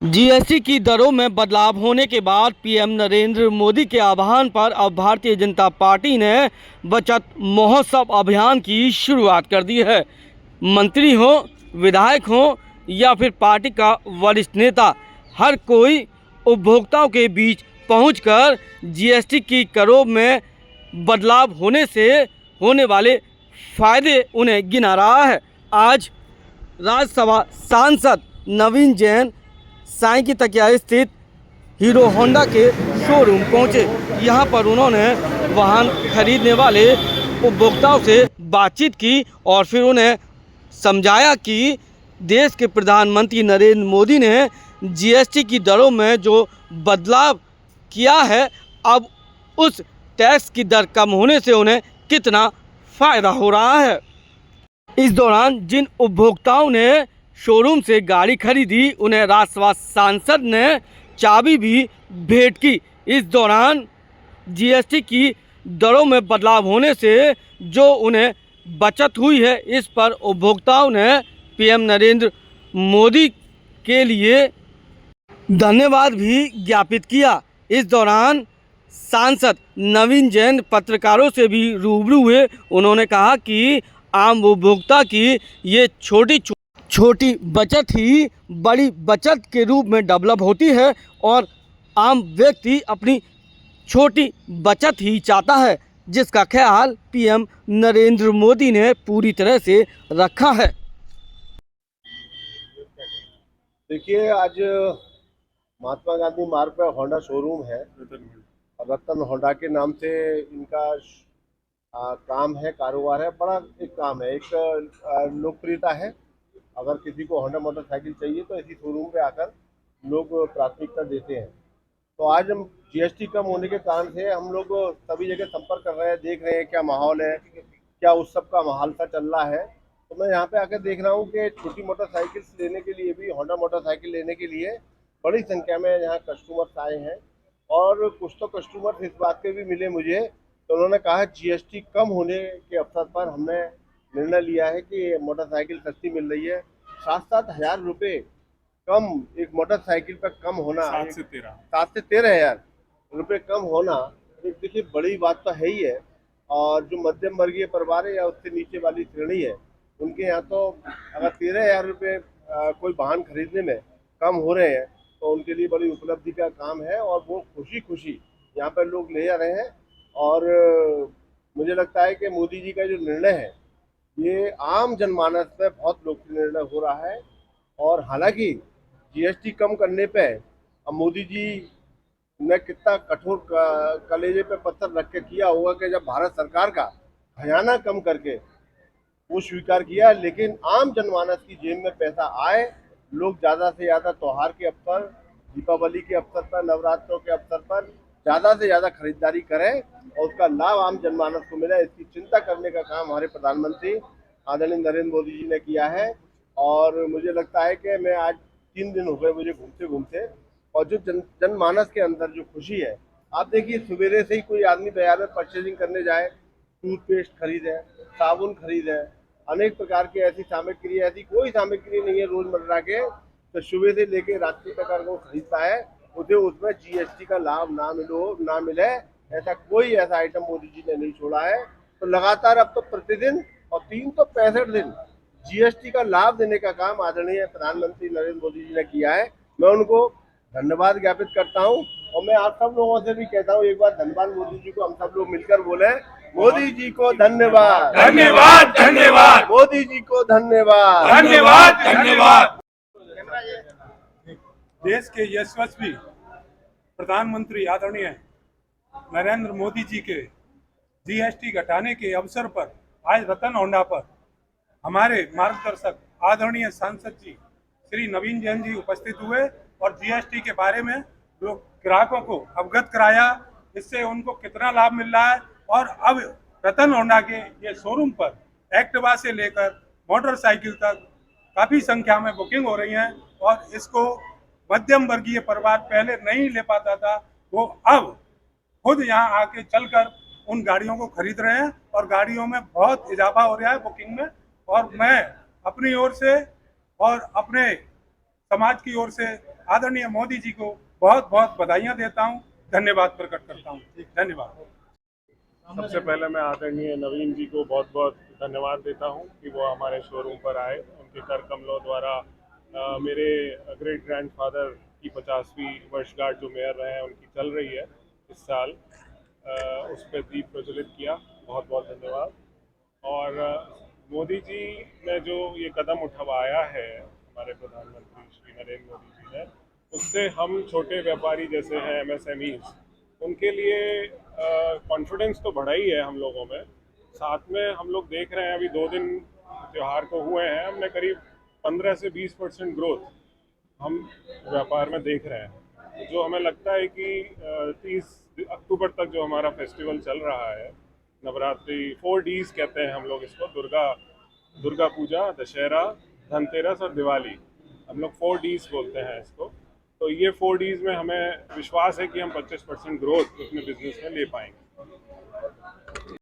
GST की दरों में बदलाव होने के बाद पीएम नरेंद्र मोदी के आह्वान पर अब भारतीय जनता पार्टी ने बचत महोत्सव अभियान की शुरुआत कर दी है। मंत्री हो, विधायक हो या फिर पार्टी का वरिष्ठ नेता, हर कोई उपभोक्ताओं के बीच पहुंचकर जीएसटी की करों में बदलाव होने से होने वाले फायदे उन्हें गिना रहा है। आज राज्यसभा सांसद नवीन जैन साई की तकिया स्थित हीरो होंडा के शोरूम पहुंचे। यहां पर उन्होंने वाहन खरीदने वाले उपभोक्ताओं से बातचीत की और फिर उन्हें समझाया कि देश के प्रधानमंत्री नरेंद्र मोदी ने जीएसटी की दरों में जो बदलाव किया है, अब उस टैक्स की दर कम होने से उन्हें कितना फ़ायदा हो रहा है। इस दौरान जिन उपभोक्ताओं ने शोरूम से गाड़ी खरीदी, उन्हें राज्यसभा सांसद ने चाबी भी भेंट की। इस दौरान जीएसटी की दरों में बदलाव होने से जो उन्हें बचत हुई है, इस पर उपभोक्ताओं ने पीएम नरेंद्र मोदी के लिए धन्यवाद भी ज्ञापित किया। इस दौरान सांसद नवीन जैन पत्रकारों से भी रूबरू हुए। उन्होंने कहा कि आम उपभोक्ता की ये छोटी बचत ही बड़ी बचत के रूप में डेवलप होती है और आम व्यक्ति अपनी छोटी बचत ही चाहता है, जिसका ख्याल पीएम नरेंद्र मोदी ने पूरी तरह से रखा है। देखिए, आज महात्मा गांधी मार्ग पर होंडा शोरूम है। रतन होंडा के नाम से इनका काम है, कारोबार है, बड़ा एक काम है, एक लोकप्रियता है। अगर किसी को होंडा मोटरसाइकिल चाहिए तो इसी शोरूम पे आकर लोग प्राथमिकता देते हैं। तो आज हम जीएसटी कम होने के कारण से हम लोग सभी जगह संपर्क कर रहे हैं, देख रहे हैं क्या माहौल है, क्या उत्सव का माहौल सा चल रहा है। तो मैं यहाँ पे आकर देख रहा हूँ कि छोटी मोटरसाइकिल लेने के लिए भी, होंडा मोटरसाइकिल लेने के लिए बड़ी संख्या में यहाँ कस्टमर्स आए हैं। और कुछ तो कस्टमर्स इस बात के भी मिले मुझे, तो उन्होंने कहा जीएसटी कम होने के अवसर पर हमने निर्णय लिया है कि मोटरसाइकिल सस्ती मिल रही है। 7,000 रुपये कम एक मोटरसाइकिल पर कम होना, 7 से 13 हज़ार रुपये कम होना, एक देखिए बड़ी बात तो है ही है। और जो मध्यम वर्गीय परिवार है या उससे नीचे वाली श्रेणी है, उनके यहाँ तो अगर 13,000 रुपये कोई वाहन खरीदने में कम हो रहे हैं तो उनके लिए बड़ी उपलब्धि का काम है और वो खुशी खुशी यहाँ पर लोग ले जा रहे हैं। और मुझे लगता है कि मोदी जी का जो निर्णय है ये आम जनमानस में बहुत लोकप्रिय निर्णय हो रहा है। और हालांकि जीएसटी कम करने पे अब मोदी जी ने कितना कठोर कलेजे पे पत्थर रख के किया होगा कि जब भारत सरकार का खजाना कम करके वो स्वीकार किया, लेकिन आम जनमानस की जेब में पैसा आए, लोग ज़्यादा से ज़्यादा त्योहार के अवसर, दीपावली के अवसर पर, नवरात्रों के अवसर पर ज़्यादा से ज़्यादा खरीदारी करें और उसका लाभ आम जनमानस को मिले, इसकी चिंता करने का काम हमारे प्रधानमंत्री आदरणीय नरेंद्र मोदी जी ने किया है। और मुझे लगता है कि मैं आज 3 दिन हो गए मुझे घूमते घूमते, और जो जनमानस के अंदर जो खुशी है, आप देखिए सवेरे से ही कोई आदमी बाजार में परचेजिंग करने जाए, टूथपेस्ट खरीदे, साबुन खरीदे, अनेक प्रकार की ऐसी सामग्री, ऐसी कोई सामग्री नहीं है रोजमर्रा के तो सुबह से लेके रात्रि तक अगर वो खरीदता है उसे उसमें जीएसटी का लाभ ना मिले, ऐसा कोई ऐसा आइटम मोदी जी ने नहीं छोड़ा है। तो लगातार अब तो प्रतिदिन और 365 दिन जीएसटी का लाभ देने का काम आदरणीय प्रधानमंत्री नरेंद्र मोदी जी ने किया है। मैं उनको धन्यवाद ज्ञापित करता हूं और मैं आप सब लोगों से भी कहता हूं, एक बार धन्यवाद मोदी जी को हम सब लोग मिलकर बोले, मोदी जी को धन्यवाद, धन्यवाद, धन्यवाद, मोदी जी को धन्यवाद, धन्यवाद, धन्यवाद। देश के यशस्वी प्रधानमंत्री आदरणीय नरेंद्र मोदी जी के जीएसटी घटाने के अवसर पर आज रतन होंडा पर हमारे मार्गदर्शक आदरणीय सांसद जी श्री नवीन जैन जी उपस्थित हुए और जीएसटी के बारे में लोग ग्राहकों को अवगत कराया, इससे उनको कितना लाभ मिल रहा है। और अब रतन होंडा के ये शोरूम पर एक्टिवा से लेकर मोटरसाइकिल तक काफ़ी संख्या में बुकिंग हो रही है और इसको मध्यम वर्गीय परिवार पहले नहीं ले पाता था, वो अब खुद यहाँ आके चलकर उन गाड़ियों को खरीद रहे हैं और गाड़ियों में बहुत इजाफा हो रहा है बुकिंग में। और मैं अपनी ओर से और अपने समाज की ओर से आदरणीय मोदी जी को बहुत बहुत बधाइयाँ देता हूँ, धन्यवाद प्रकट करता हूँ। धन्यवाद। सबसे पहले मैं आदरणीय नवीन जी को बहुत बहुत धन्यवाद देता हूं कि वो हमारे शोरूम पर आए। उनके कर कमलों द्वारा मेरे ग्रेट ग्रैंडफादर की 50वीं वर्षगांठ जो मेयर रहे हैं उनकी चल रही है इस साल, उस पर दीप प्रज्वलित किया। बहुत बहुत धन्यवाद। और मोदी जी ने जो ये कदम उठवाया है, हमारे प्रधानमंत्री श्री नरेंद्र मोदी जी ने, उससे हम छोटे व्यापारी जैसे हैं MSMEs, उनके लिए कॉन्फिडेंस तो बढ़ा ही है हम लोगों में। साथ में हम लोग देख रहे हैं अभी 2 दिन त्यौहार को हुए हैं, हमने करीब 15 से 20% ग्रोथ हम व्यापार में देख रहे हैं। जो हमें लगता है कि 30 अक्टूबर तक जो हमारा फेस्टिवल चल रहा है, नवरात्रि 4 Ds कहते हैं हम लोग इसको, दुर्गा पूजा, दशहरा, धनतेरस और दिवाली, हम लोग 4 Ds बोलते हैं इसको। तो ये 4 Ds में हमें विश्वास है कि हम 25% ग्रोथ अपने बिजनेस में ले पाएंगे।